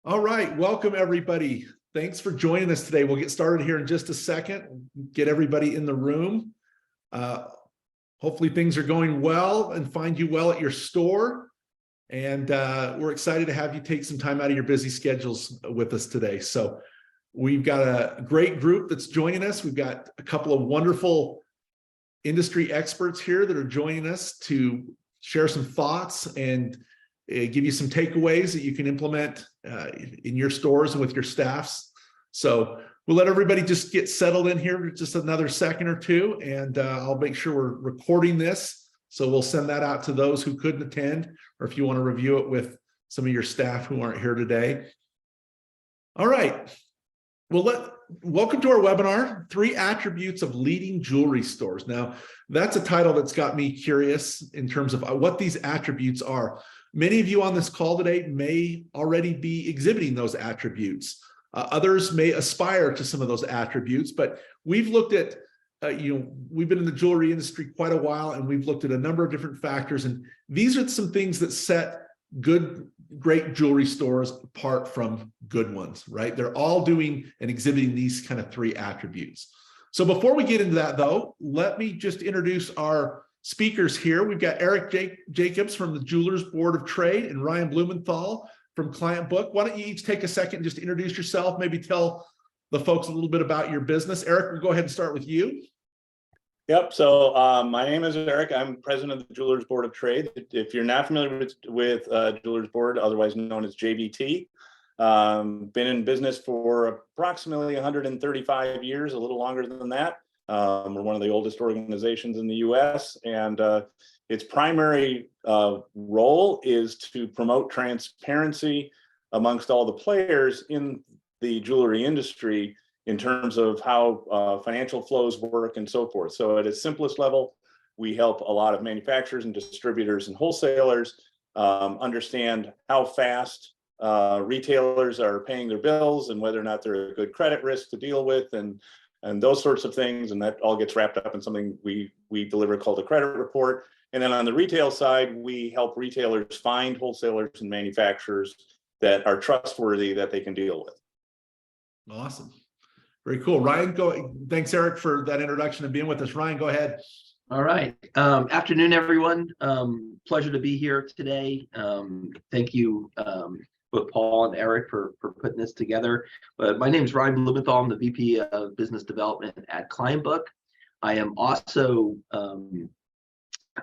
All right, welcome everybody. Thanks for joining us today. We'll get started here in just a second, get everybody in the room. Hopefully things are going well and find you well at your store. And we're excited to have you take some time out of your busy schedules with us today. So we've got a great group that's joining us. We've got a couple of wonderful industry experts here that are joining us to share some thoughts and give you some takeaways that you can implement in your stores and with your staffs. So we'll let everybody just get settled in here for just another second or two, and I'll make sure we're recording this. So we'll send that out to those who couldn't attend, or if you want to review it with some of your staff who aren't here today. All right. Well, welcome to our webinar, 3 Attributes of Leading Jewelry Stores. Now, that's a title that's got me curious in terms of what these attributes are. Many of you on this call today may already be exhibiting those attributes. Others may aspire to some of those attributes, but we've looked at, we've been in the jewelry industry quite a while, and we've looked at a number of different factors. And these are some things that set great jewelry stores apart from good ones, right? They're all doing and exhibiting these kind of 3 attributes. So before we get into that though, let me just introduce our speakers here. We've got Eric Jacobs from the Jewelers Board of Trade and Ryan Blumenthal from Clientbook. Why don't you each take a second and just introduce yourself, maybe tell the folks a little bit about your business. Eric, we'll go ahead and start with you. Yep. So my name is Eric. I'm president of the Jewelers Board of Trade. If you're not familiar with Jewelers Board, otherwise known as JBT, been in business for approximately 135 years, a little longer than that. We're one of the oldest organizations in the U.S., and its primary role is to promote transparency amongst all the players in the jewelry industry in terms of how financial flows work and so forth. So at its simplest level, we help a lot of manufacturers and distributors and wholesalers understand how fast retailers are paying their bills and whether or not they're a good credit risk to deal with and those sorts of things. And that all gets wrapped up in something we deliver called a credit report. And then on the retail side, we help retailers find wholesalers and manufacturers that are trustworthy that they can deal with. Awesome. Very cool. Ryan, thanks, Eric, for that introduction and being with us. Ryan, go ahead. All right. Afternoon, everyone. Pleasure to be here today. Thank you, both Paul and Eric, for putting this together. But my name is Ryan Blumenthal. I'm the VP of Business Development at Clientbook. I am also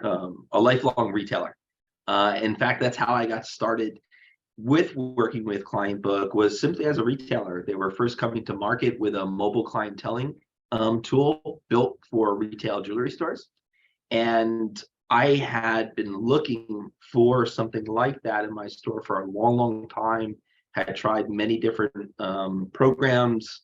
a lifelong retailer. In fact, that's how I got started with working with Clientbook, was simply as a retailer. They were first coming to market with a mobile clienteling tool built for retail jewelry stores. And I had been looking for something like that in my store for a long, long time. Had tried many different programs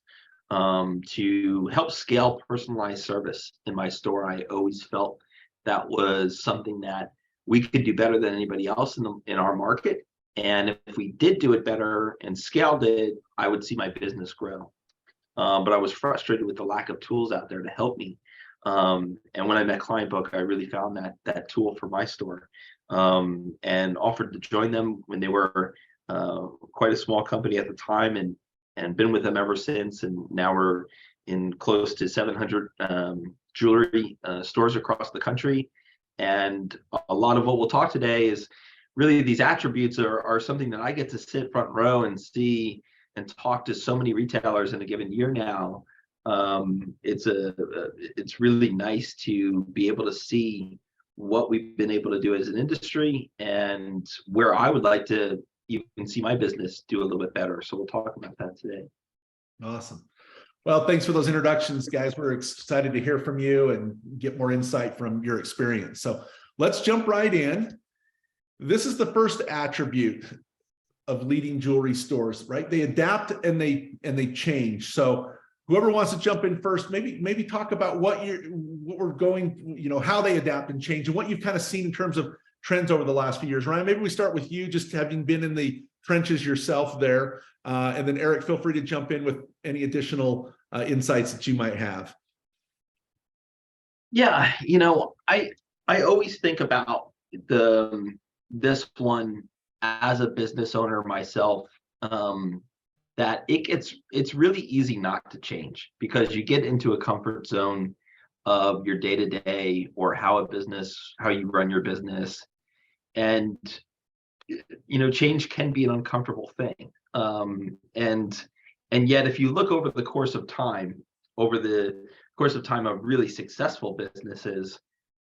to help scale personalized service in my store. I always felt that was something that we could do better than anybody else in our market. And if we did do it better and scaled it, I would see my business grow. But I was frustrated with the lack of tools out there to help me. And when I met Clientbook, I really found that tool for my store, and offered to join them when they were quite a small company at the time, and been with them ever since. And now we're in close to 700 jewelry stores across the country. And a lot of what we'll talk today is really these attributes are something that I get to sit front row and see and talk to so many retailers in a given year now. It's really nice to be able to see what we've been able to do as an industry and where I would like to even see my business do a little bit better. So we'll talk about that today. Awesome. Well, thanks for those introductions, guys. We're excited to hear from you and get more insight from your experience. So let's jump right in. This is the first attribute of leading jewelry stores, right? They adapt and they change. So whoever wants to jump in first, maybe talk about what we're going, how they adapt and change and what you've kind of seen in terms of trends over the last few years. Ryan, maybe we start with you, just having been in the trenches yourself there. And then Eric, feel free to jump in with any additional insights that you might have. Yeah, I always think about this one as a business owner myself. that it's really easy not to change, because you get into a comfort zone of your day-to-day, or how you run your business. And change can be an uncomfortable thing. And yet, if you look over the course of time, of really successful businesses,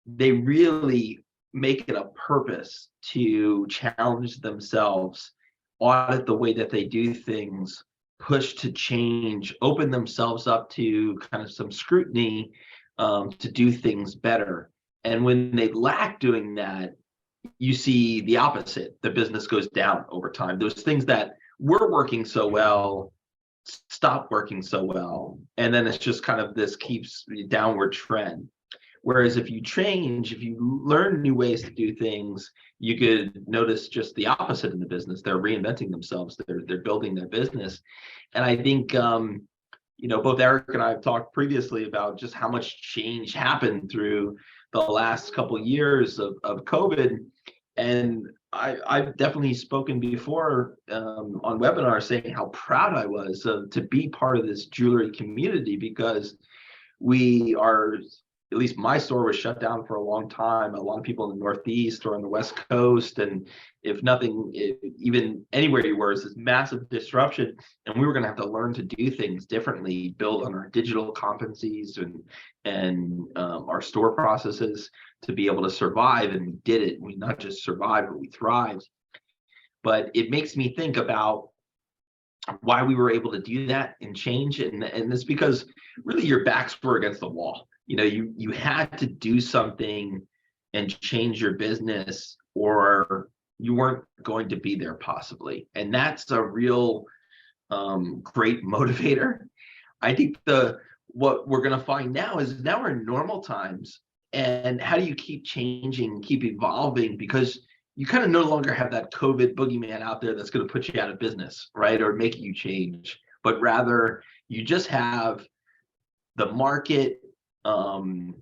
they really make it a purpose to challenge themselves, audit the way that they do things, push to change, open themselves up to kind of some scrutiny, to do things better. And when they lack doing that, you see the opposite. The business goes down over time. Those things that were working so well stop working so well, and then it's just kind of this keeps downward trend. Whereas if you change, if you learn new ways to do things, you could notice just the opposite in the business. They're reinventing themselves. They're building their business. And I think both Eric and I have talked previously about just how much change happened through the last couple of years of COVID. And I've definitely spoken before on webinars saying how proud I was to be part of this jewelry community, because we are, at least my store was shut down for a long time. A lot of people in the Northeast or on the West Coast, and if nothing, even anywhere you were, is this massive disruption. And we were going to have to learn to do things differently, build on our digital competencies and our store processes to be able to survive. And we did it. We not just survived, but we thrived. But it makes me think about why we were able to do that and change. And it's because really your backs were against the wall. You had to do something and change your business, or you weren't going to be there possibly. And that's a real great motivator. I think what we're going to find now we're in normal times. And how do you keep changing, keep evolving? Because you kind of no longer have that COVID boogeyman out there that's going to put you out of business, right? Or make you change, but rather you just have the market.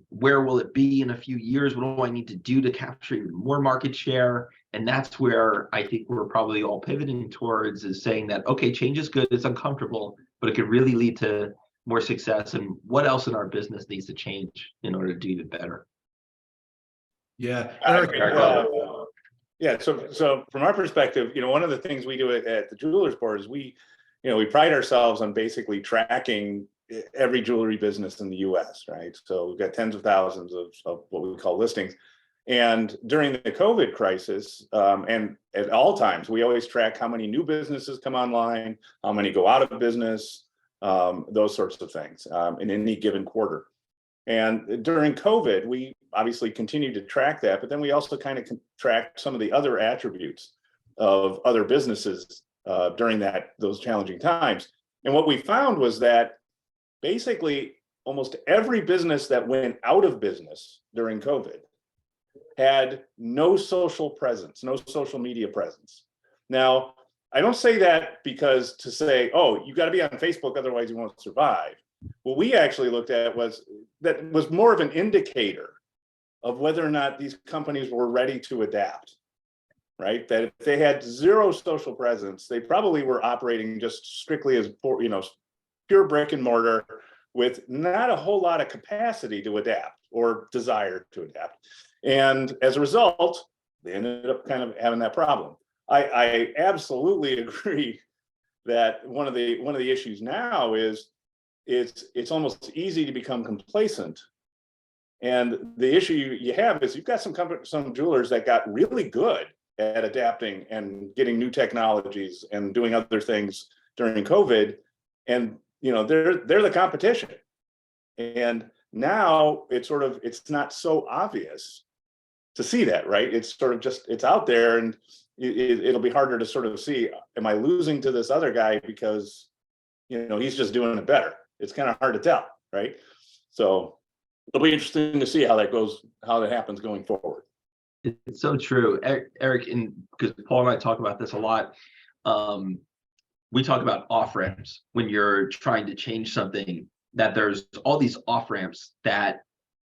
Where will it be in a few years? What do I need to do to capture even more market share? And that's where I think we're probably all pivoting towards, is saying that, okay, change is good, it's uncomfortable, but it could really lead to more success. And what else in our business needs to change in order to do it better? Yeah, Eric. Yeah. So from our perspective, one of the things we do at the Jewelers Board is we pride ourselves on basically tracking every jewelry business in the U.S., right? So we've got tens of thousands of what we call listings. And during the COVID crisis, and at all times, we always track how many new businesses come online, how many go out of business, those sorts of things in any given quarter. And during COVID, we obviously continued to track that, but then we also kind of tracked some of the other attributes of other businesses during those challenging times. And what we found was that basically almost every business that went out of business during COVID had no social presence, no social media presence. Now, I don't say that because to say, oh, you got to be on Facebook, otherwise you won't survive. What we actually looked at was more of an indicator of whether or not these companies were ready to adapt, right? That if they had zero social presence, they probably were operating just strictly as pure brick and mortar with not a whole lot of capacity to adapt or desire to adapt. And as a result, they ended up kind of having that problem. I absolutely agree that one of the issues now is it's almost easy to become complacent. And the issue you have is you've got some jewelers that got really good at adapting and getting new technologies and doing other things during COVID, and they're the competition. And now it's not so obvious to see that, right? It's sort of just, it's out there, and it'll be harder to sort of see, am I losing to this other guy because he's just doing it better? It's kind of hard to tell, right? So it'll be interesting to see how that happens going forward. It's so true, Eric, and because Paul and I talk about this a lot. We talk about off ramps when you're trying to change something, that there's all these off ramps that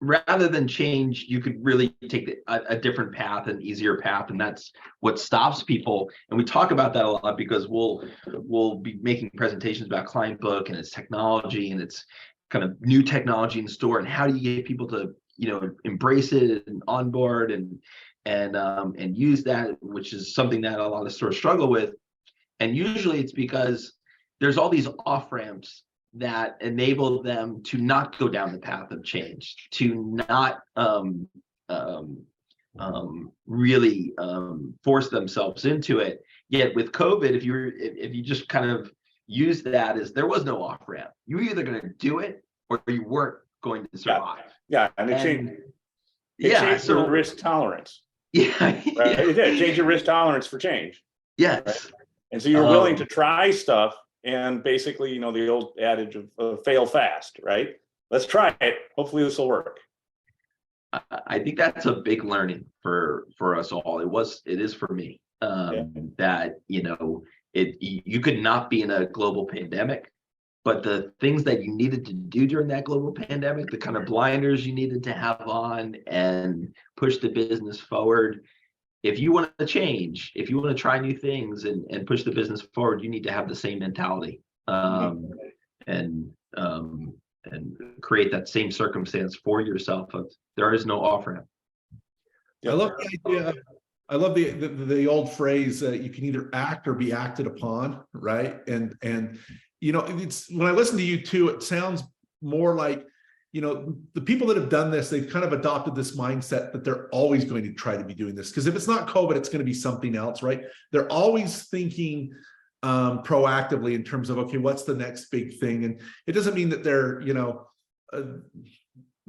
rather than change, you could really take a different path, an easier path, and that's what stops people. And we talk about that a lot because we'll be making presentations about Clientbook and its technology and its kind of new technology in store, and how do you get people to embrace it and onboard and use that, which is something that a lot of stores struggle with. And usually it's because there's all these off ramps that enable them to not go down the path of change, to not really force themselves into it. Yet with COVID, if you just kind of use that as there was no off ramp, you were either going to do it or you weren't going to survive. Yeah, and it changed your risk tolerance. Yeah, right? It did change your risk tolerance for change. Yes, right? And so you're willing to try stuff. And basically, the old adage of fail fast, right? Let's try it. Hopefully this will work. I think that's a big learning for us all. It is for me. That, you could not be in a global pandemic, but the things that you needed to do during that global pandemic, the kind of blinders you needed to have on and push the business forward. If you want to change, if you want to try new things and push the business forward, you need to have the same mentality and create that same circumstance for yourself. There is no off ramp. I love the idea. I love the old phrase that you can either act or be acted upon, right? And it's when I listen to you too, it sounds more like the people that have done this, they've kind of adopted this mindset that they're always going to try to be doing this. Because if it's not COVID, it's going to be something else, right? They're always thinking proactively in terms of, okay, what's the next big thing? And it doesn't mean that they're,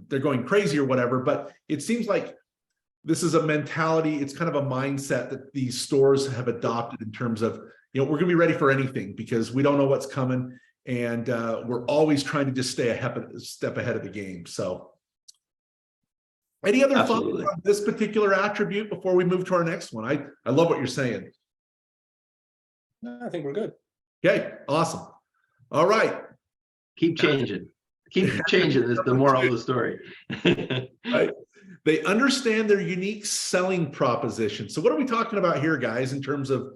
they're going crazy or whatever, but it seems like this is a mentality. It's kind of a mindset that these stores have adopted in terms of, we're going to be ready for anything because we don't know what's coming. And we're always trying to just stay a step ahead of the game. So any other thoughts on this particular attribute before we move to our next one? I love what you're saying. I think we're good. Okay, awesome. All right. Keep changing. Keep changing is the moral of the story. Right. They understand their unique selling proposition. So what are we talking about here, guys, in terms of,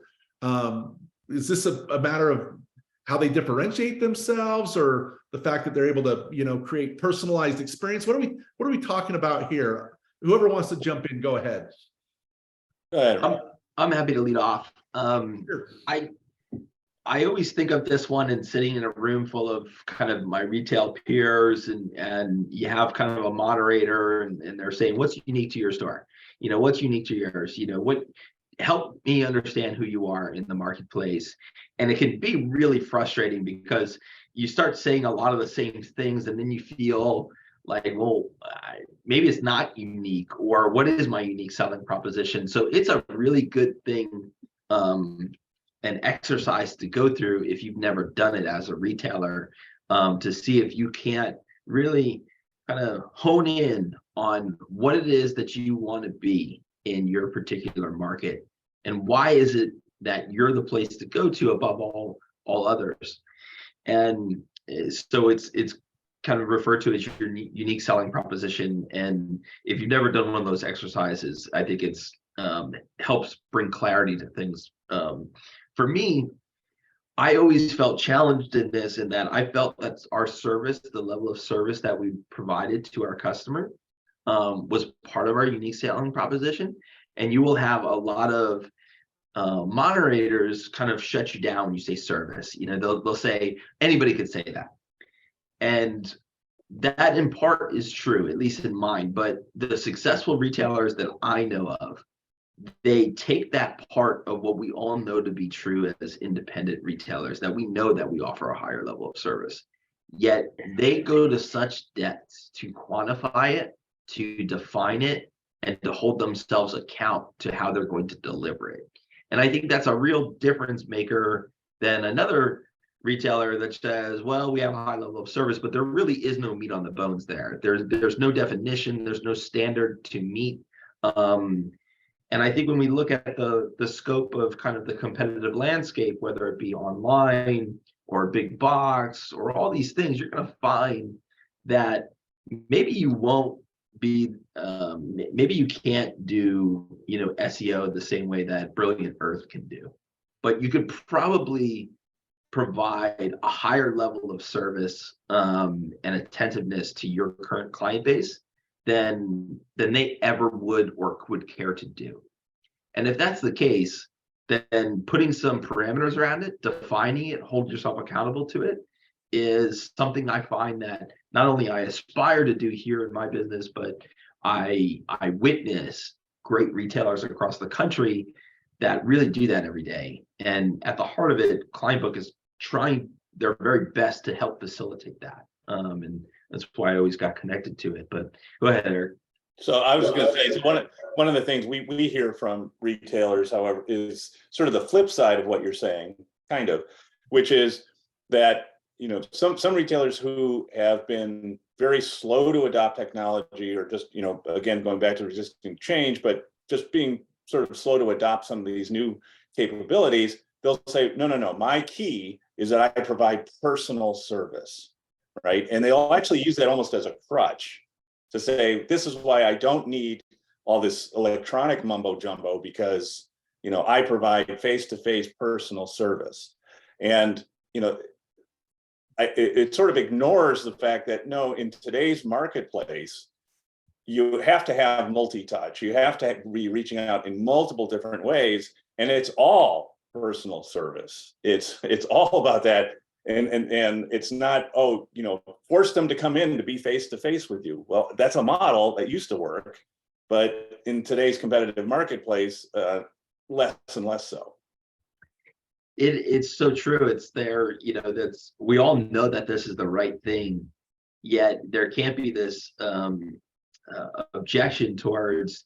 is this a matter of how they differentiate themselves, or the fact that they're able to, create personalized experience? What are we talking about here? Whoever wants to jump in, go ahead. Go ahead. I'm happy to lead off. Sure. I always think of this one and sitting in a room full of kind of my retail peers, and you have kind of a moderator and they're saying, what's unique to your store? What's unique to yours? Help me understand who you are in the marketplace. And it can be really frustrating because you start saying a lot of the same things and then you feel like, well, maybe it's not unique, or what is my unique selling proposition? So it's a really good thing, an exercise to go through if you've never done it as a retailer, to see if you can't really kind of hone in on what it is that you want to be in your particular market, and why is it that you're the place to go to above all others. And so it's kind of referred to as your unique selling proposition. And if you've never done one of those exercises, I think it's helps bring clarity to things. For me, I always felt challenged in this, in that I felt that our service, the level of service that we provided to our customer, was part of our unique selling proposition. And you will have a lot of moderators kind of shut you down when you say service. They'll say anybody could say that, and that in part is true, at least in mine. But the successful retailers that I know of, they take that part of what we all know to be true as independent retailers, that we know that we offer a higher level of service, yet they go to such depths to quantify it, to define it, and to hold themselves account to how they're going to deliver it. And I think that's a real difference maker than another retailer that says, well, we have a high level of service, but there really is no meat on the bones there. There's no definition, there's no standard to meet. And I think when we look at the scope of kind of the competitive landscape, whether it be online or big box or all these things, you're going to find that maybe you won't be maybe you can't do SEO the same way that Brilliant Earth can do, but you could probably provide a higher level of service and attentiveness to your current client base than they ever would or would care to do. And if that's the case, then putting some parameters around it, defining it, hold yourself accountable to it, is something I find that not only I aspire to do here in my business, but I witness great retailers across the country that really do that every day. And at the heart of it, Clientbook is trying their very best to help facilitate that. And that's why I always got connected to it. But go ahead, Eric. So I was going to say, so one of the things we hear from retailers, however, is sort of the flip side of what you're saying, kind of, which is that some retailers who have been very slow to adopt technology, or just again going back to resisting change, but just being sort of slow to adopt some of these new capabilities, they'll say, no, my key is that I provide personal service, right? And they'll actually use that almost as a crutch to say, this is why I don't need all this electronic mumbo jumbo, because I provide face-to-face personal service. And it sort of ignores the fact that no, in today's marketplace, you have to have multi-touch. You have to be reaching out in multiple different ways, and it's all personal service. It's all about that. And it's not, force them to come in to be face to face with you. Well, that's a model that used to work, but in today's competitive marketplace, less and less so. It's so true. It's there, that's, we all know that this is the right thing, yet there can't be this objection towards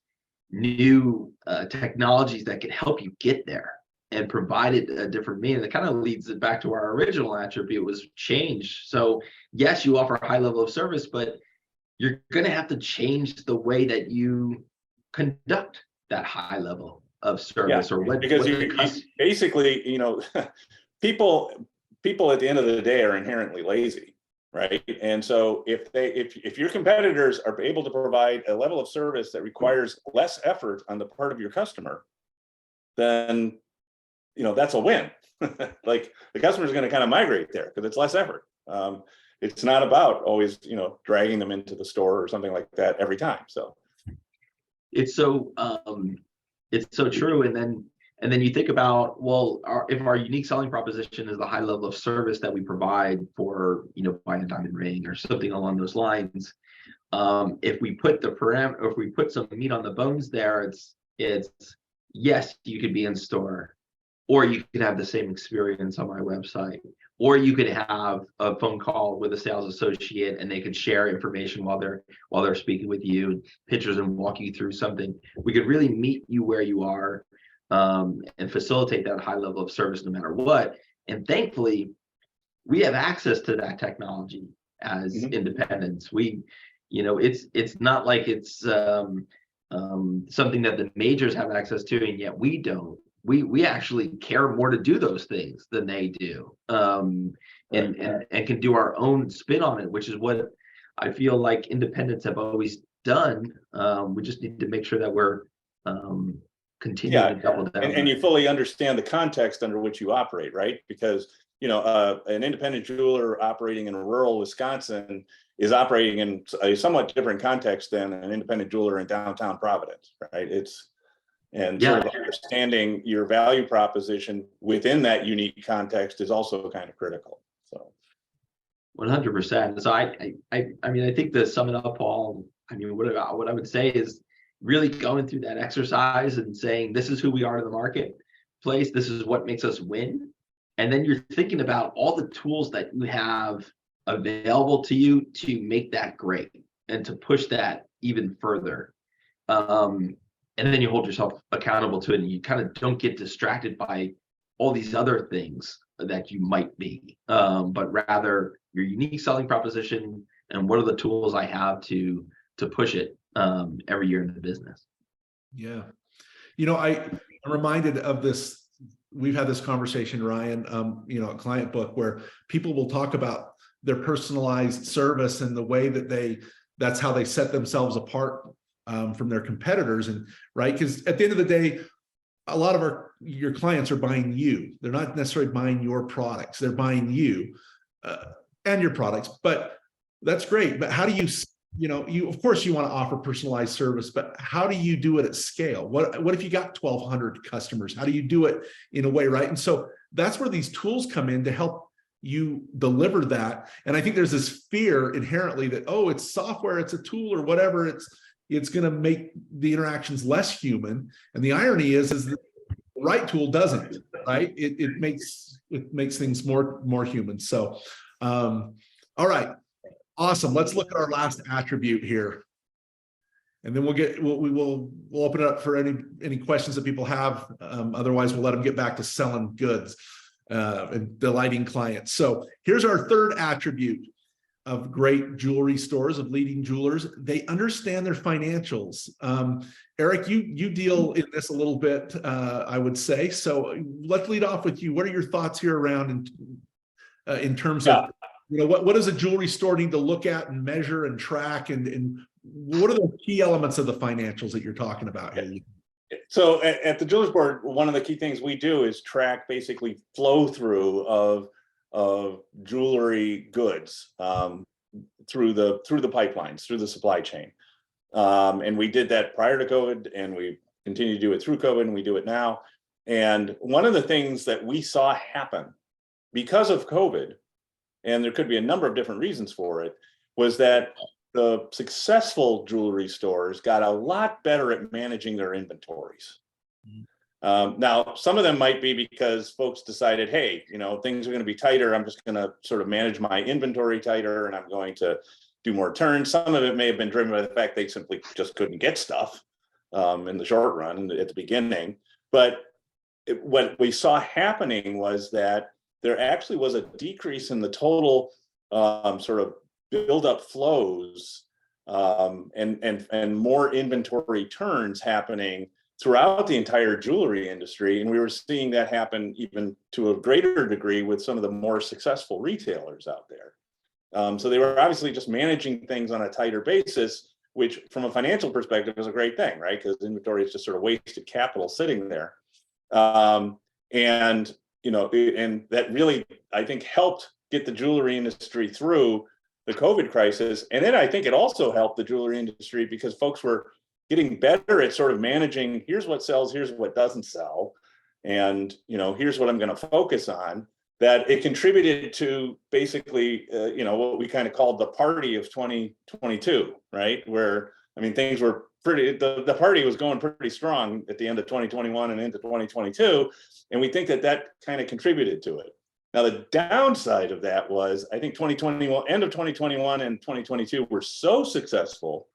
new technologies that can help you get there and provide it a different meaning. That kind of leads it back to our original attribute, was change. So yes, you offer a high level of service, but you're going to have to change the way that you conduct that high level of service. Yeah, or what, because what you basically, people at the end of the day are inherently lazy, right? And so if your competitors are able to provide a level of service that requires less effort on the part of your customer, then that's a win. Like, the customer is going to kind of migrate there because it's less effort. It's not about always dragging them into the store or something like that every time. So it's so true. And then you think about, well, if our unique selling proposition is the high level of service that we provide for buying a diamond ring or something along those lines, if we put if we put some meat on the bones there, it's yes, you could be in store, or you could have the same experience on my website, or you could have a phone call with a sales associate and they could share information while they're speaking with you, pictures, and walk you through something. We could really meet you where you are and facilitate that high level of service no matter what. And thankfully, we have access to that technology as independents. It's not like it's something that the majors have access to, and yet we don't. We actually care more to do those things than they do, and can do our own spin on it, which is what I feel like independents have always done. We just need to make sure that we're continuing to double down. And you fully understand the context under which you operate, right? Because an independent jeweler operating in rural Wisconsin is operating in a somewhat different context than an independent jeweler in downtown Providence, right? Sort of understanding your value proposition within that unique context is also kind of critical. So 100%. So I think to sum it up, Paul, what I would say is really going through that exercise and saying, this is who we are to the marketplace. This is what makes us win. And then you're thinking about all the tools that you have available to you to make that great and to push that even further. And then you hold yourself accountable to it, and you kind of don't get distracted by all these other things that you might be, but rather your unique selling proposition and what are the tools I have to push it every year in the business. Yeah. I'm reminded of this. We've had this conversation, Ryan, at Clientbook, where people will talk about their personalized service and the way that that's how they set themselves apart from their competitors. And right, because at the end of the day, a lot of your clients are buying you. They're not necessarily buying your products. They're buying you and your products. But that's great. But how do you, of course you want to offer personalized service, but how do you do it at scale? What if you got 1,200 customers? How do you do it in a way, right? And so that's where these tools come in to help you deliver that. And I think there's this fear inherently that, oh, it's software, it's a tool or whatever, it's going to make the interactions less human. And the irony is that the right tool doesn't, right? It makes things more human. So, all right, awesome. Let's look at our last attribute here, and then we'll open it up for any questions that people have. Otherwise, we'll let them get back to selling goods and delighting clients. So here's our third attribute of great jewelry stores, of leading jewelers. They understand their financials. Eric, you deal in this a little bit, I would say. So let's lead off with you. What are your thoughts here around in terms of, what does a jewelry store need to look at and measure and track, and what are the key elements of the financials that you're talking about here? So at the Jewelers Board, one of the key things we do is track basically flow through of jewelry goods through the pipelines, through the supply chain. And we did that prior to COVID, and we continue to do it through COVID, and we do it now. And one of the things that we saw happen because of COVID, and there could be a number of different reasons for it, was that the successful jewelry stores got a lot better at managing their inventories. Now, some of them might be because folks decided, hey, things are going to be tighter. I'm just going to sort of manage my inventory tighter, and I'm going to do more turns. Some of it may have been driven by the fact they simply just couldn't get stuff in the short run at the beginning. But what we saw happening was that there actually was a decrease in the total sort of build-up flows and more inventory turns happening throughout the entire jewelry industry. And we were seeing that happen even to a greater degree with some of the more successful retailers out there. So they were obviously just managing things on a tighter basis, which from a financial perspective is a great thing, right? Because inventory is just sort of wasted capital sitting there. And that really, I think, helped get the jewelry industry through the COVID crisis. And then I think it also helped the jewelry industry because folks were getting better at sort of managing, here's what sells, here's what doesn't sell, and here's what I'm going to focus on. That it contributed to basically what we kind of called the party of 2022, right? Where things were the party was going pretty strong at the end of 2021 and into 2022, and we think that kind of contributed to it. Now, the downside of that was, I think end of 2021 and 2022 were so successful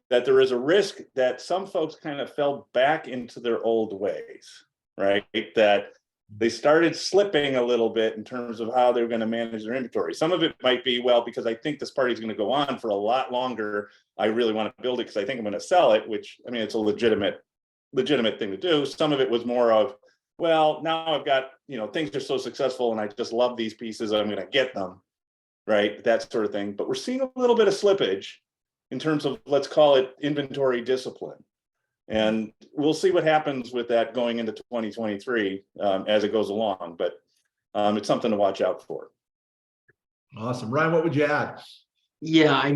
that there is a risk that some folks kind of fell back into their old ways, right? That they started slipping a little bit in terms of how they're going to manage their inventory. Some of it might be, well, because I think this party is going to go on for a lot longer, I really want to build it because I think I'm going to sell it, which, it's a legitimate thing to do. Some of it was more of, well, now I've got, things are so successful and I just love these pieces, I'm going to get them, right? That sort of thing. But we're seeing a little bit of slippage in terms of, let's call it inventory discipline. And we'll see what happens with that going into 2023 as it goes along. But it's something to watch out for. Awesome. Ryan, what would you add? Yeah,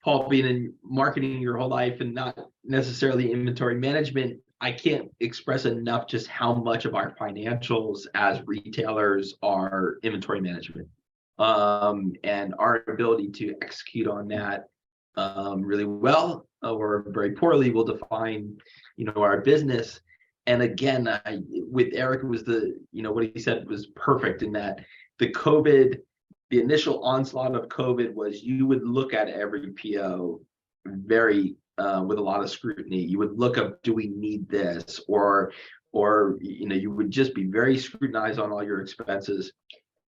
Paul, being in marketing your whole life and not necessarily inventory management, I can't express enough just how much of our financials as retailers are inventory management. And our ability to execute on that really well or very poorly will define, our business. And again, with Eric, it was what he said was perfect in that the initial onslaught of COVID was you would look at every PO very with a lot of scrutiny. You would look up, do we need this? Or you would just be very scrutinized on all your expenses.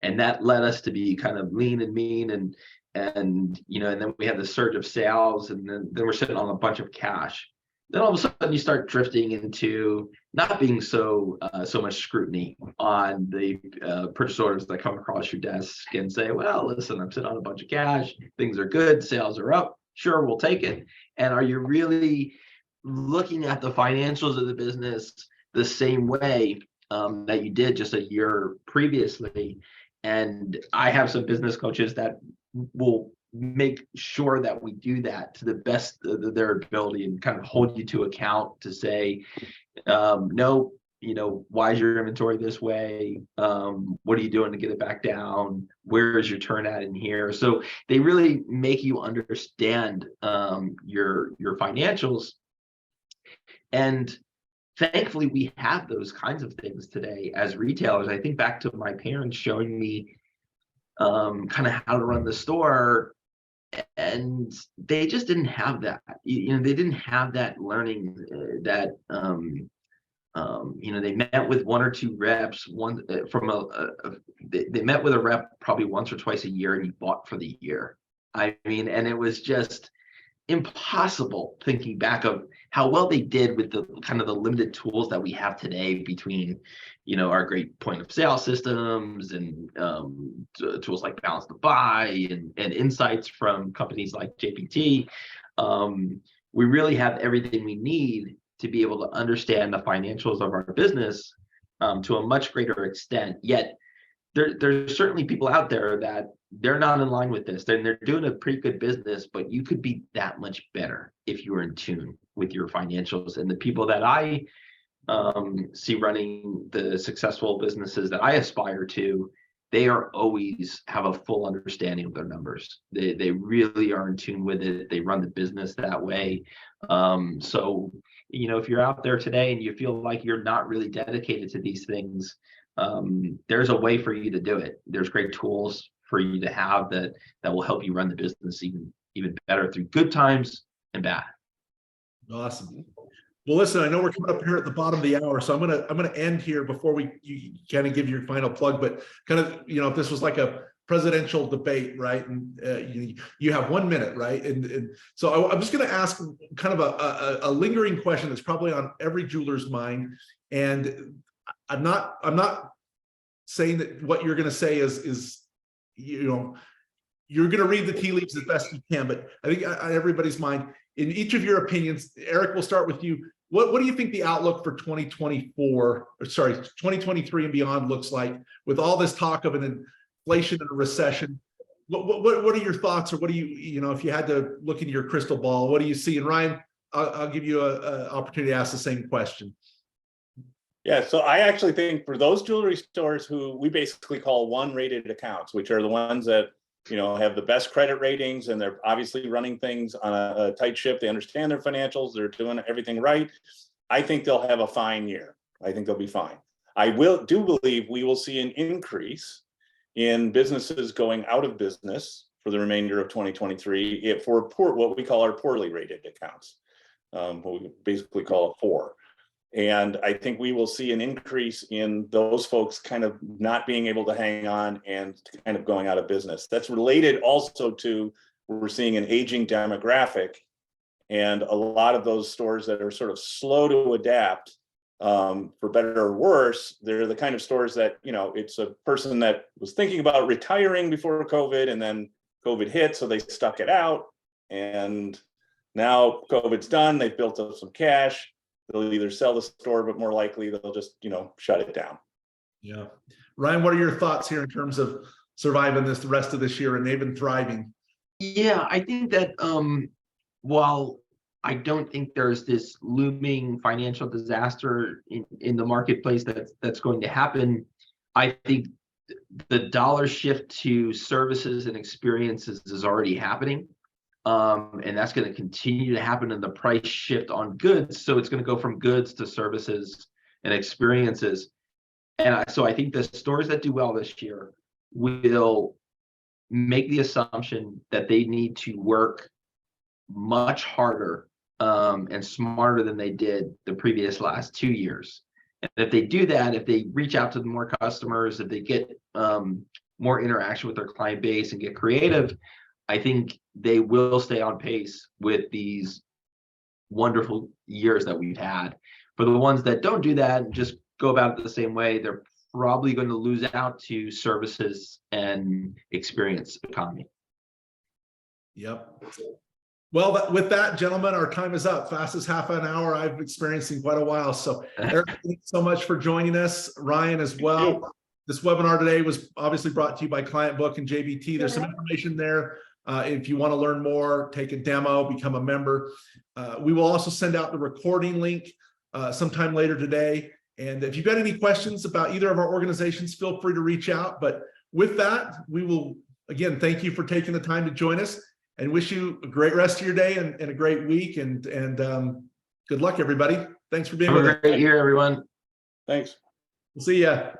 And that led us to be kind of lean and mean and then we had the surge of sales, and then we're sitting on a bunch of cash. then all of a sudden you start drifting into not being so much scrutiny on the purchase orders that come across your desk and say, well, listen, I'm sitting on a bunch of cash, things are good, sales are up, sure, we'll take it. And are you really looking at the financials of the business the same way that you did just a year previously? And I have some business coaches that will make sure that we do that to the best of their ability and kind of hold you to account to say, no, why is your inventory this way? What are you doing to get it back down? Where is your turn at in here? So they really make you understand your financials. And thankfully, we have those kinds of things today as retailers. I think back to my parents showing me kind of how to run the store, and they just didn't have that. They didn't have that learning that they met with one or two reps, they met with a rep probably once or twice a year, and you bought for the year. I mean, and it was just impossible thinking back of how well they did with the kind of the limited tools that we have today between our great point of sale systems and tools like balance to buy and insights from companies like JBT. We really have everything we need to be able to understand the financials of our business to a much greater extent. Yet there's certainly people out there that they're not in line with this. They're doing a pretty good business, but you could be that much better if you were in tune with your financials. And the people that I see running the successful businesses that I aspire to, they are always have a full understanding of their numbers. They really are in tune with it. They run the business that way. So, if you're out there today and you feel like you're not really dedicated to these things, there's a way for you to do it. There's great tools for you to have that will help you run the business even better through good times and bad. Awesome. Well, listen, I know we're coming up here at the bottom of the hour, so I'm gonna end here before you kind of give your final plug. But kind of, if this was like a presidential debate, right? And you have 1 minute, right? And so I'm just going to ask kind of a lingering question that's probably on every jeweler's mind. And I'm not saying that what you're going to say is you're going to read the tea leaves as best you can, but I think on everybody's mind, in each of your opinions, Eric, we'll start with you. What do you think the outlook for 2023 and beyond looks like with all this talk of an inflation and a recession? What are your thoughts, or what do you, if you had to look into your crystal ball, what do you see? And Ryan, I'll give you an opportunity to ask the same question. Yeah, so I actually think for those jewelry stores who we basically call one-rated accounts, which are the ones that have the best credit ratings, and they're obviously running things on a tight ship. They understand their financials. They're doing everything right. I think they'll have a fine year. I think they'll be fine. I do believe we will see an increase in businesses going out of business for the remainder of 2023 for what we call our poorly rated accounts, what we basically call a 4. And I think we will see an increase in those folks kind of not being able to hang on and kind of going out of business. That's related also to, we're seeing an aging demographic, and a lot of those stores that are sort of slow to adapt, for better or worse, they're the kind of stores that, it's a person that was thinking about retiring before COVID, and then COVID hit, so they stuck it out. And now COVID's done, they've built up some cash. They'll either sell the store, but more likely they'll just, shut it down. Yeah. Ryan, what are your thoughts here in terms of surviving the rest of this year and even thriving? Yeah, I think that while I don't think there's this looming financial disaster in the marketplace that's going to happen, I think the dollar shift to services and experiences is already happening. And that's going to continue to happen in the price shift on goods. So it's going to go from goods to services and experiences. And so I think the stores that do well this year will make the assumption that they need to work much harder and smarter than they did the previous last 2 years. And if they do that, if they reach out to more customers, if they get more interaction with their client base and get creative, I think they will stay on pace with these wonderful years that we've had. For the ones that don't do that and just go about it the same way, they're probably going to lose out to services and experience economy. Yep. Well, with that, gentlemen, our time is up. Fastest half an hour I've experienced in quite a while. So Eric, thanks so much for joining us. Ryan as well. This webinar today was obviously brought to you by Clientbook and JBT. There's some information there. If you want to learn more, take a demo, become a member. We will also send out the recording link sometime later today. And if you've got any questions about either of our organizations, feel free to reach out. But with that, we will, again, thank you for taking the time to join us and wish you a great rest of your day and a great week. And good luck, everybody. Thanks for being with us. Have a great year, everyone. Thanks. We'll see ya.